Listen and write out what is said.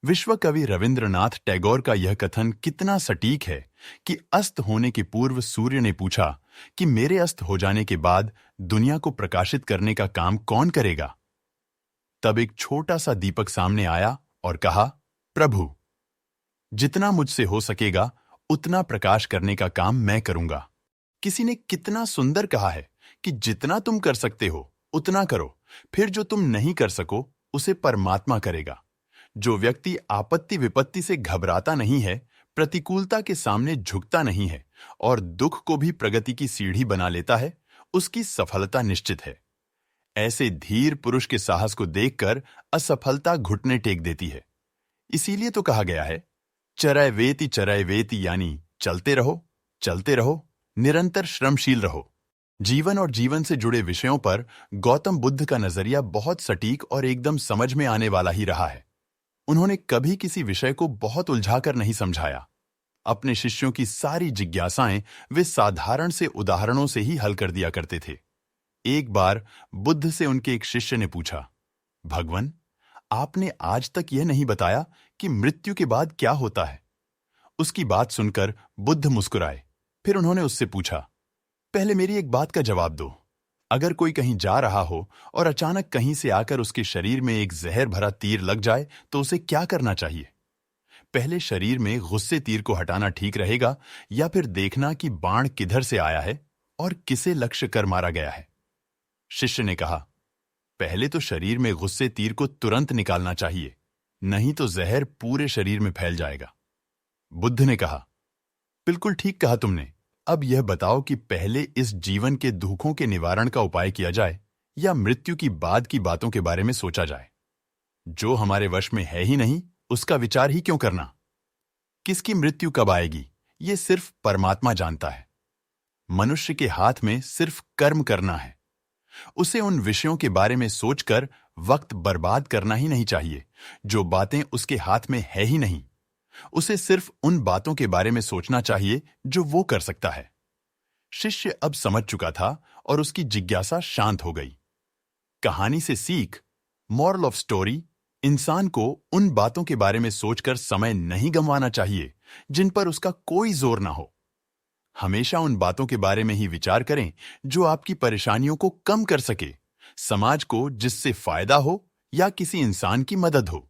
विश्व कवि रविंद्रनाथ टैगोर का यह कथन कितना सटीक है कि अस्त होने के पूर्व सूर्य ने पूछा कि मेरे अस्त हो जाने के बाद दुनिया को प्रकाशित करने का काम कौन करेगा। तब एक छोटा सा दीपक सामने आया और कहा, प्रभु, जितना मुझसे हो सकेगा उतना प्रकाश करने का काम मैं करूंगा। किसी ने कितना सुंदर कहा है कि जितना तुम कर सकते हो उतना करो, फिर जो तुम नहीं कर सको उसे परमात्मा करेगा। जो व्यक्ति आपत्ति विपत्ति से घबराता नहीं है, प्रतिकूलता के सामने झुकता नहीं है और दुख को भी प्रगति की सीढ़ी बना लेता है, उसकी सफलता निश्चित है। ऐसे धीर पुरुष के साहस को देखकर असफलता घुटने टेक देती है। इसीलिए तो कहा गया है, चरय वेति यानी चलते रहो, निरंतर श्रमशील रहो। जीवन और जीवन से जुड़े विषयों पर गौतम बुद्ध का नजरिया बहुत सटीक और एकदम समझ में आने वाला ही रहा है। उन्होंने कभी किसी विषय को बहुत उलझाकर नहीं समझाया। अपने शिष्यों की सारी जिज्ञासाएं वे साधारण से उदाहरणों से ही हल कर दिया करते थे। एक बार बुद्ध से उनके एक शिष्य ने पूछा, भगवन, आपने आज तक यह नहीं बताया कि मृत्यु के बाद क्या होता है। उसकी बात सुनकर बुद्ध मुस्कुराए। फिर उन्होंने उससे पूछा, पहले मेरी एक बात का जवाब दो। अगर कोई कहीं जा रहा हो और अचानक कहीं से आकर उसके शरीर में एक जहर भरा तीर लग जाए तो उसे क्या करना चाहिए? पहले शरीर में गुस्से तीर को हटाना ठीक रहेगा या फिर देखना कि बाण किधर से आया है और किसे लक्ष्य कर मारा गया है? शिष्य ने कहा, पहले तो शरीर में गुस्से तीर को तुरंत निकालना चाहिए, नहीं तो जहर पूरे शरीर में फैल जाएगा। बुद्ध ने कहा, बिल्कुल ठीक कहा तुमने। अब यह बताओ कि पहले इस जीवन के दुखों के निवारण का उपाय किया जाए या मृत्यु की बाद की बातों के बारे में सोचा जाए? जो हमारे वश में है ही नहीं, उसका विचार ही क्यों करना? किसकी मृत्यु कब आएगी, ये सिर्फ परमात्मा जानता है। मनुष्य के हाथ में सिर्फ कर्म करना है। उसे उन विषयों के बारे में सोचकर वक्त बर्बाद करना ही नहीं चाहिए जो बातें उसके हाथ में है ही नहीं। उसे सिर्फ उन बातों के बारे में सोचना चाहिए जो वो कर सकता है। शिष्य अब समझ चुका था और उसकी जिज्ञासा शांत हो गई। कहानी से सीख, मॉरल ऑफ स्टोरी, इंसान को उन बातों के बारे में सोचकर समय नहीं गंवाना चाहिए जिन पर उसका कोई जोर ना हो। हमेशा उन बातों के बारे में ही विचार करें जो आपकी परेशानियों को कम कर सके, समाज को जिससे फायदा हो या किसी इंसान की मदद हो।